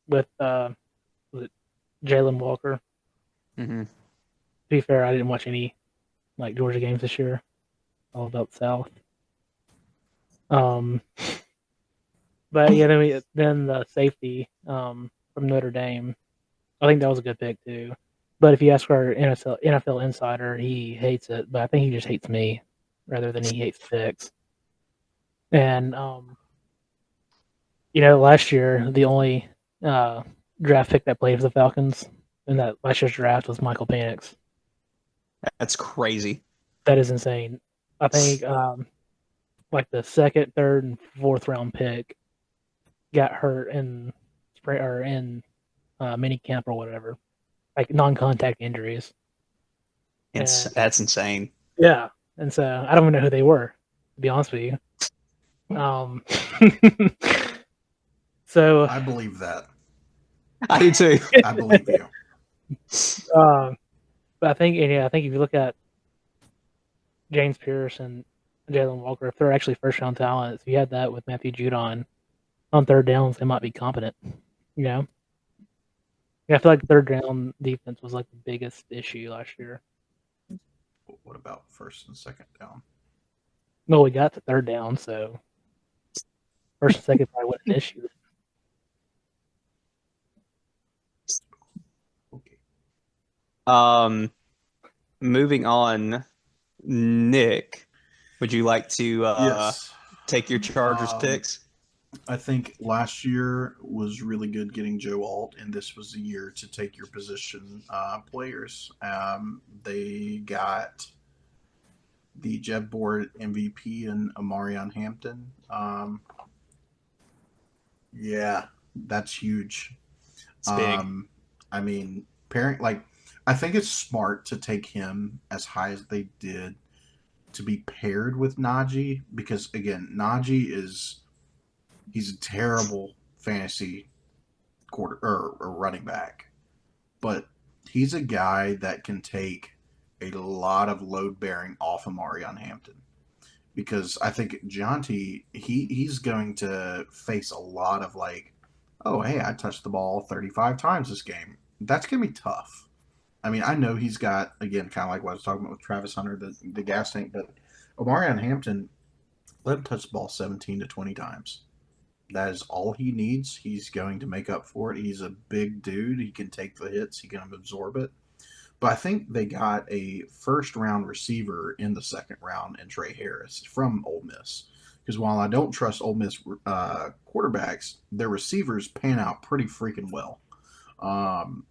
E: with was it Jalen Walker?
B: Mm-hmm.
E: To be fair, I didn't watch any like Georgia games this year. All about the South. But yeah, then the safety from Notre Dame, I think that was a good pick too. But if you ask our NFL insider, he hates it. But I think he just hates me rather than he hates the picks. And last year the only draft pick that played for the Falcons in that last year's draft was Michael Penix.
B: That's crazy.
E: That is insane. I think like the 2nd, 3rd, and 4th round pick got hurt in mini camp or whatever, like non-contact injuries.
B: That's insane.
E: Yeah, and so I don't even know who they were, to be honest with you. So
F: I believe that.
B: I do too.
F: I believe you.
E: But I think if you look at James Pierce and Jalen Walker, if they're actually first-round talents, if you had that with Matthew Judon on 3rd downs, they might be competent. Yeah, I feel like 3rd down defense was like the biggest issue last year.
F: What about 1st and 2nd down?
E: No, we got to 3rd down, so 1st and 2nd probably wasn't an issue.
F: Okay.
B: Moving on, Nick, would you like to
F: Yes.
B: take your Chargers picks?
F: I think last year was really good getting Joe Alt, and this was the year to take your position players. They got the JEB Board MVP and Amarion Hampton. Yeah, that's huge.
B: It's big.
F: I mean, I think it's smart to take him as high as they did to be paired with Najee because, again, he's a terrible fantasy or running back, but he's a guy that can take a lot of load bearing off of Marion Hampton because I think Jonty, he's going to face a lot of like, oh, hey, I touched the ball 35 times this game. That's going to be tough. I mean, I know he's got, again, kind of like what I was talking about with Travis Hunter, the gas tank, but Omarion Hampton, let him touch the ball 17 to 20 times. That is all he needs. He's going to make up for it. He's a big dude. He can take the hits. He can absorb it. But I think they got a first-round receiver in the 2nd round in Trey Harris from Ole Miss. Because while I don't trust Ole Miss quarterbacks, their receivers pan out pretty freaking well.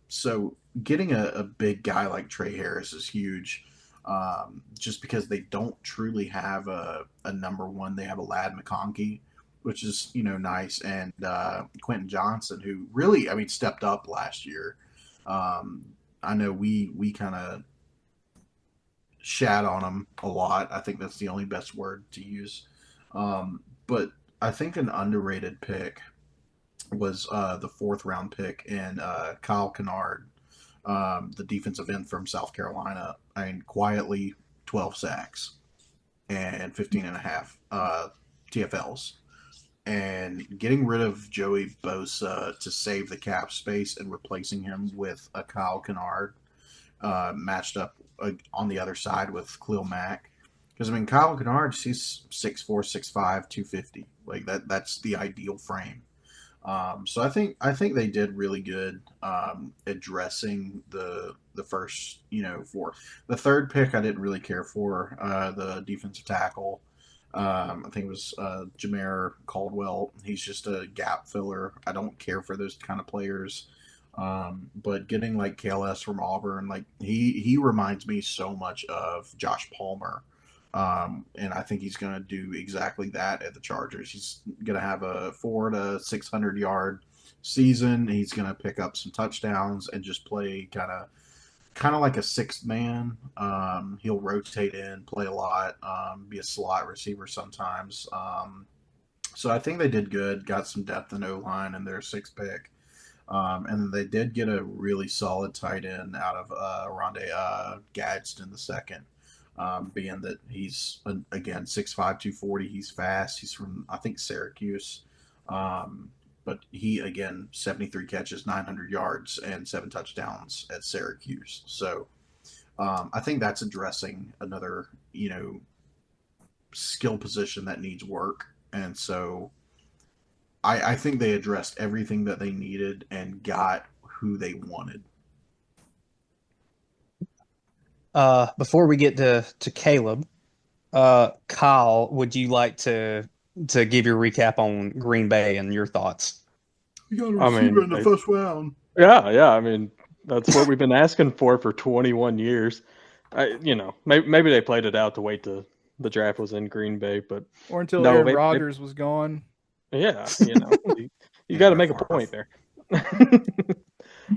F: So getting a big guy like Trey Harris is huge. Just because they don't truly have a number one. They have a Lad McConkey, which is, nice. And Quentin Johnson, who really, stepped up last year. I know we kind of shat on him a lot. I think that's the only best word to use. But I think an underrated pick was the 4th round pick in Kyle Kennard, the defensive end from South Carolina. Quietly 12 sacks and 15 and a half TFLs. And getting rid of Joey Bosa to save the cap space and replacing him with a Kyle Kennard matched up on the other side with Khalil Mack. Because, Kyle Kennard, he's 6'4", 6'5", 250. Like, that's the ideal frame. So I think they did really good addressing the first, 4. The 3rd pick I didn't really care for, the defensive tackle. I think it was Jameer Caldwell. He's just a gap filler. I don't care for those kind of players. But getting like KLS from Auburn, like he reminds me so much of Josh Palmer. And I think he's going to do exactly that at the Chargers. He's going to have a 400 to 600 yard season. He's going to pick up some touchdowns and just play kind of like a sixth man. He'll rotate in, play a lot, be a slot receiver sometimes. So I think they did good, got some depth in O-line in their sixth pick. And they did get a really solid tight end out of Rondé Gadsden the second, being that he's, again, 6'5", 240. He's fast. He's from, I think, Syracuse. But he, again, 73 catches, 900 yards, and 7 touchdowns at Syracuse. So I think that's addressing another, skill position that needs work. And so I think they addressed everything that they needed and got who they wanted.
B: Before we get to Caleb, Kyle, would you like to give your recap on Green Bay and your thoughts?
F: We got a receiver in the first round.
D: Yeah. I mean, that's what we've been asking for 21 years. Maybe they played it out to wait till the draft was in Green Bay,
C: or until Aaron Rodgers was gone.
D: Yeah, you got to make a point there.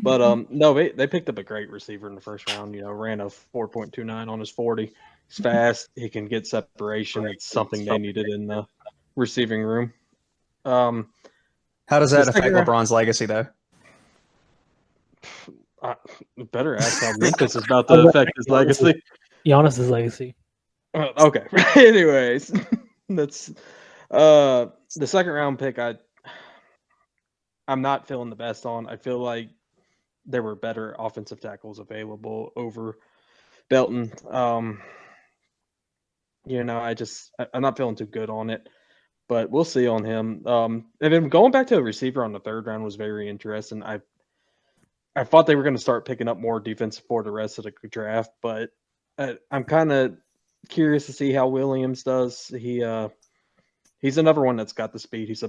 D: But no, they picked up a great receiver in the first round. Ran a 4.29 on his 40. He's fast. He can get separation. It's something they needed in the receiving room.
B: How does that affect LeBron's legacy, though?
D: Better ask how Memphis is about to affect his legacy.
E: Giannis's legacy.
D: Okay. Anyways, that's the second round pick. I'm not feeling the best on. I feel like there were better offensive tackles available over Belton. I'm not feeling too good on it, but we'll see on him. And then going back to a receiver on the third round was very interesting. I thought they were going to start picking up more defense for the rest of the draft, but I'm kind of curious to see how Williams does. He's another one that's got the speed. He's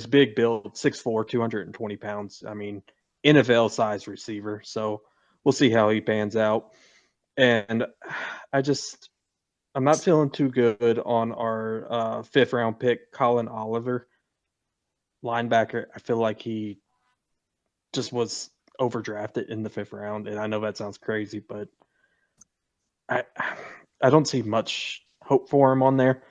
D: big build, 6'4", 220 pounds. I mean, NFL size receiver. So we'll see how he pans out. And I'm not feeling too good on our fifth round pick, Colin Oliver, linebacker. I feel like he just was overdrafted in the fifth round. And I know that sounds crazy, but I don't see much hope for him on there.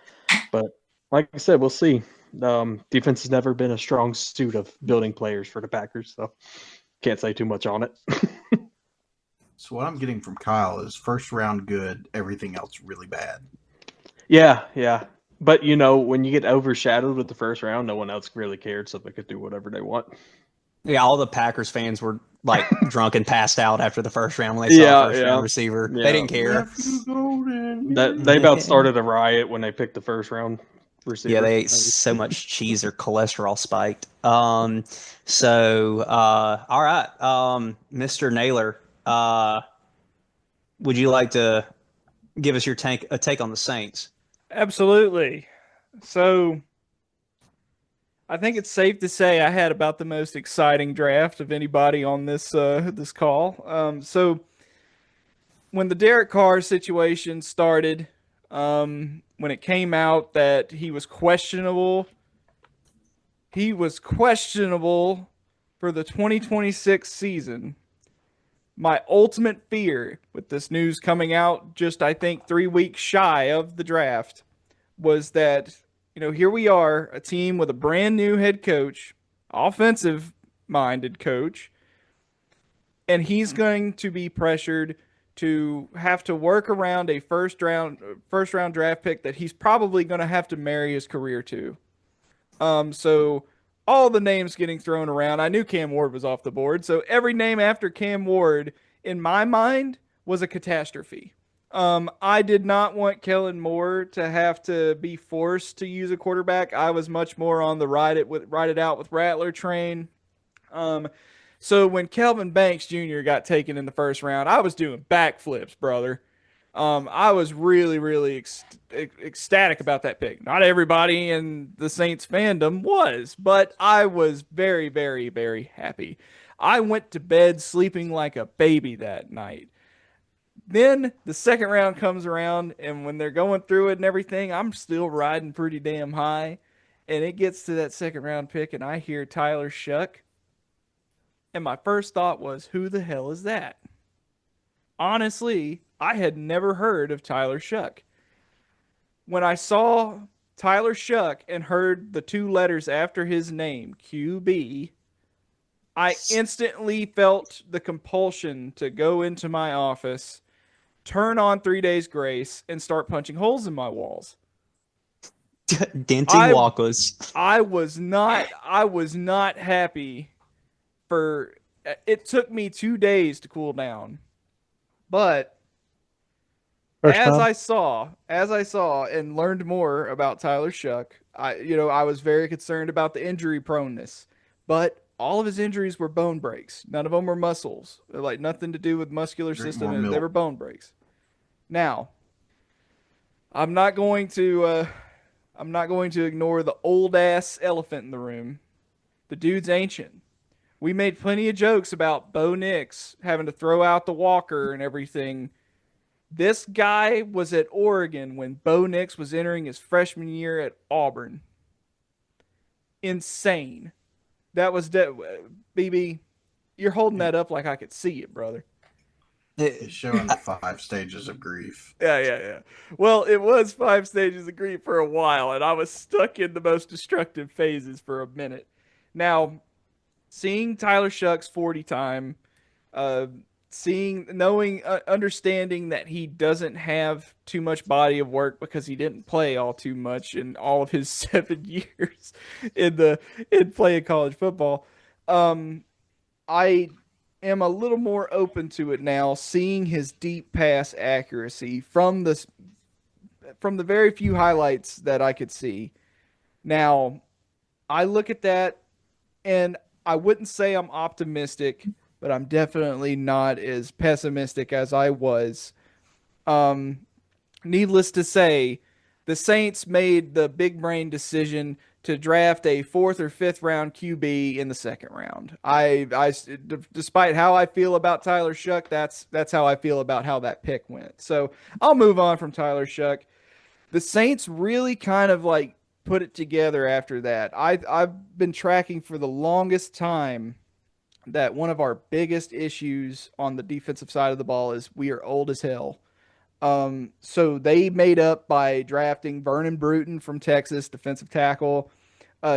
D: But like I said, we'll see. Defense has never been a strong suit of building players for the Packers, so can't say too much on it.
F: So what I'm getting from Kyle is first round good, everything else really bad.
D: Yeah. But, when you get overshadowed with the first round, no one else really cared, so they could do whatever they want.
B: Yeah, all the Packers fans were like drunk and passed out after the first round when they saw the first round receiver. Yeah. They didn't care.
D: They about started a riot when they picked the first round receiver.
B: Yeah, they ate so much cheese their cholesterol spiked. All right, Mr. Naylor, would you like to give us your take on the Saints?
C: Absolutely. So I think it's safe to say I had about the most exciting draft of anybody on this call. So when the Derek Carr situation started, when it came out that he was questionable for the 2026 season, my ultimate fear with this news coming out just, I think, 3 weeks shy of the draft was that, here we are, a team with a brand new head coach, offensive-minded coach, and he's going to be pressured to have to work around a first round draft pick that he's probably going to have to marry his career to. So all the names getting thrown around, I knew Cam Ward was off the board, so every name after Cam Ward, in my mind, was a catastrophe. I did not want Kellen Moore to have to be forced to use a quarterback. I was much more on the ride it out with Rattler train. So when Kelvin Banks Jr. got taken in the first round, I was doing backflips, brother. I was really, really ecstatic about that pick. Not everybody in the Saints fandom was, but I was very, very, very happy. I went to bed sleeping like a baby that night. Then the second round comes around, and when they're going through it and everything, I'm still riding pretty damn high. And it gets to that second round pick, and I hear Tyler Shuck. And my first thought was, who the hell is that? Honestly, I had never heard of Tyler Shuck. When I saw Tyler Shuck and heard the two letters after his name, QB, I instantly felt the compulsion to go into my office, turn on 3 Days Grace, and start punching holes in my walls.
B: Denting Walkers.
C: I was not happy for it took me 2 days to cool down. But as I saw and learned more about Tyler Shuck, I was very concerned about the injury proneness. But all of his injuries were bone breaks. None of them were muscles. Like nothing to do with muscular system. They were bone breaks. Now, I'm not going to ignore the old ass elephant in the room. The dude's ancient. We made plenty of jokes about Bo Nix having to throw out the walker and everything. This guy was at Oregon when Bo Nix was entering his freshman year at Auburn. Insane. That was BB. You're holding that up like I could see it, brother.
F: It's showing the 5 stages of grief.
C: Yeah. Well, it was 5 stages of grief for a while, and I was stuck in the most destructive phases for a minute. Now, seeing Tyler Shuck's 40 time, understanding that he doesn't have too much body of work because he didn't play all too much in all of his 7 years in playing college football. I am a little more open to it now, seeing his deep pass accuracy from the very few highlights that I could see. Now, I look at that, and I wouldn't say I'm optimistic, but I'm definitely not as pessimistic as I was. Needless to say, the Saints made the big brain decision to draft a 4th or 5th round QB in the second round. Despite how I feel about Tyler Shuck, that's how I feel about how that pick went. So I'll move on from Tyler Shuck. The Saints really kind of like put it together after that. I've been tracking for the longest time that one of our biggest issues on the defensive side of the ball is we are old as hell. So they made up by drafting Vernon Bruton from Texas, defensive tackle,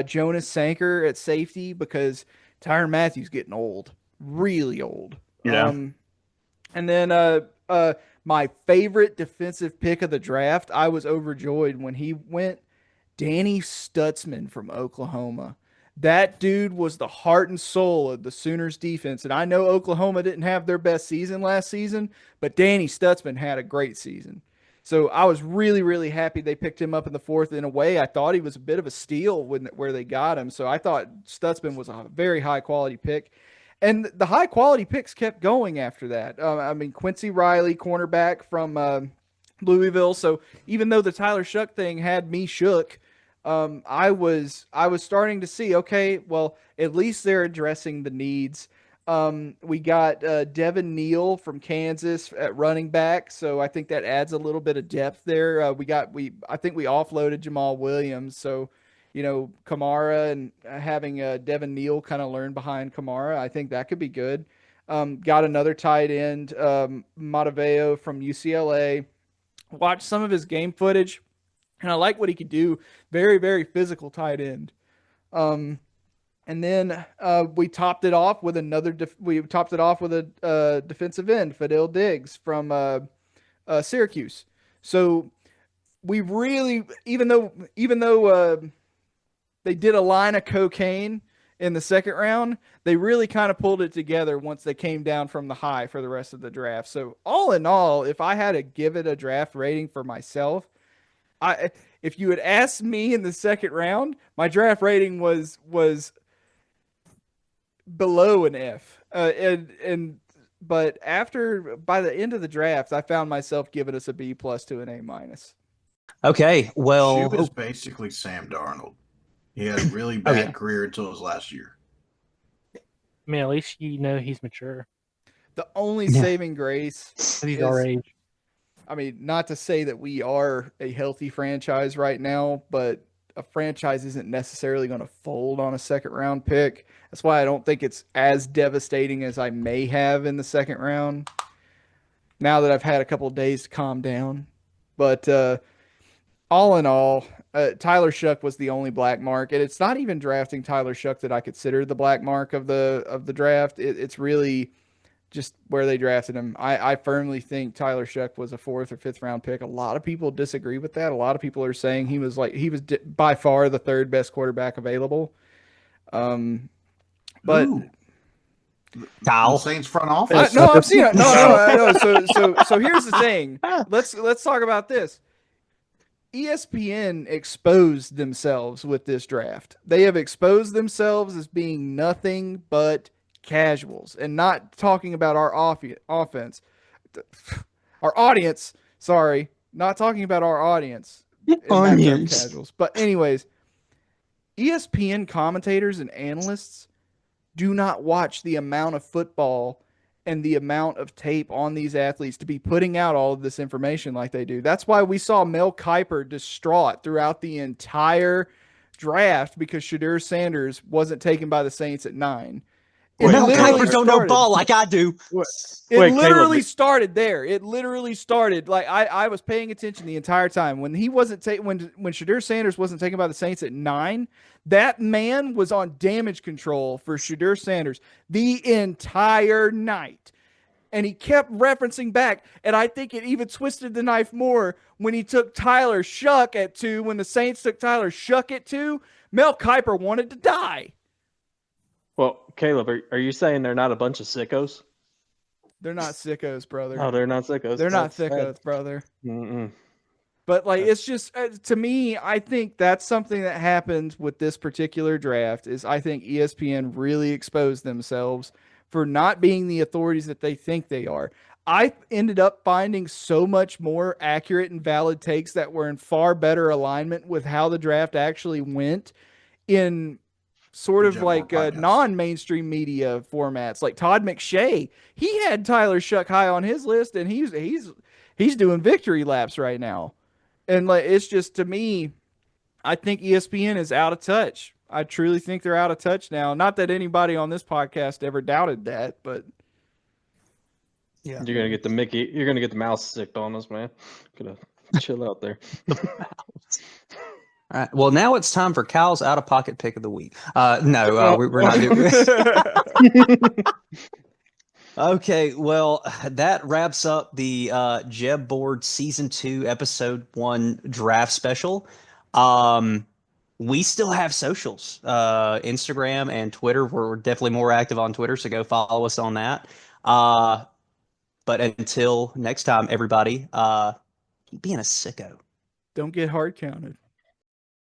C: Jonas Sanker at safety, because Tyrann Mathieu's getting old, really old.
B: Yeah.
C: And then my favorite defensive pick of the draft, I was overjoyed when he went, Danny Stutzman from Oklahoma. That dude was the heart and soul of the Sooners defense. And I know Oklahoma didn't have their best season last season, but Danny Stutzman had a great season. So I was really, really happy they picked him up in the 4th. In a way, I thought he was a bit of a steal where they got him. So I thought Stutzman was a very high-quality pick. And the high-quality picks kept going after that. Quincy Riley, cornerback from Louisville. So even though the Tyler Shuck thing had me shook, I was starting to see, okay, well, at least they're addressing the needs. We got Devin Neal from Kansas at running back, so I think that adds a little bit of depth there. I think we offloaded Jamal Williams, so Kamara and having Devin Neal kind of learn behind Kamara, I think that could be good. Got another tight end, Mataveo from UCLA. Watched some of his game footage, and I like what he could do. Very, very physical tight end. And then we topped it off with a defensive end, Fadil Diggs from Syracuse. So we really, even though they did a line of cocaine in the second round, they really kind of pulled it together once they came down from the high for the rest of the draft. So all in all, if I had to give it a draft rating for myself, if you had asked me in the second round, my draft rating was below an F. And but by the end of the draft, I found myself giving us a B+ to an A-.
B: Okay, well,
F: Shu is basically Sam Darnold. He had a really bad career until his last year.
E: I mean, at least you know he's mature.
C: The only saving grace
E: He's
C: is,
E: our age.
C: I mean, not to say that we are a healthy franchise right now, but a franchise isn't necessarily going to fold on a second-round pick. That's why I don't think it's as devastating as I may have in the second round, now that I've had a couple of days to calm down. But all in all, Tyler Shuck was the only black mark, and it's not even drafting Tyler Shuck that I consider the black mark of the draft. It's really just where they drafted him. I firmly think Tyler Shuck was a 4th or 5th round pick. A lot of people disagree with that. A lot of people are saying he was by far the 3rd best quarterback available. But
F: Ooh.
B: Kyle.
F: The Saints front office.
C: no, I'm seeing it. No. So here's the thing. Let's talk about this. ESPN exposed themselves with this draft. They have exposed themselves as being nothing but casuals, and not talking about our offense, our audience. Sorry, not talking about our audience. Casuals. But anyways, ESPN commentators and analysts do not watch the amount of football and the amount of tape on these athletes to be putting out all of this information like they do. That's why we saw Mel Kiper distraught throughout the entire draft because Shedeur Sanders wasn't taken by the Saints at 9.
B: Mel Kiper don't know ball like I do.
C: It literally started there. It literally started like I was paying attention the entire time when he wasn't when Shedeur Sanders wasn't taken by the Saints at 9. That man was on damage control for Shedeur Sanders the entire night. And he kept referencing back. And I think it even twisted the knife more when he took Tyler Shuck at 2. When the Saints took Tyler Shuck at 2, Mel Kiper wanted to die.
D: Well, Caleb, are you saying they're not a bunch of sickos?
C: They're not sickos, brother.
D: Oh, they're not sickos.
C: They're not sickos, brother.
D: Mm-mm.
C: But like, it's just to me, I think that's something that happened with this particular draft. Is I think ESPN really exposed themselves for not being the authorities that they think they are. I ended up finding so much more accurate and valid takes that were in far better alignment with how the draft actually went in sort of like non-mainstream media formats. Like Todd McShay, he had Tyler Shuck high on his list, and he's doing victory laps right now. And like, it's just, to me, I think ESPN is out of touch. I truly think they're out of touch now. Not that anybody on this podcast ever doubted that, but
D: yeah, you're gonna get the mouse sick on us, man. Gonna chill out there.
B: All right. Well, now it's time for Kyle's out-of-pocket pick of the week. No, we're not doing this. Okay, well, that wraps up the JEB Board Season 2, Episode 1 draft special. We still have socials, Instagram and Twitter. We're definitely more active on Twitter, so go follow us on that. But until next time, everybody, keep being a sicko.
C: don't get hard counted.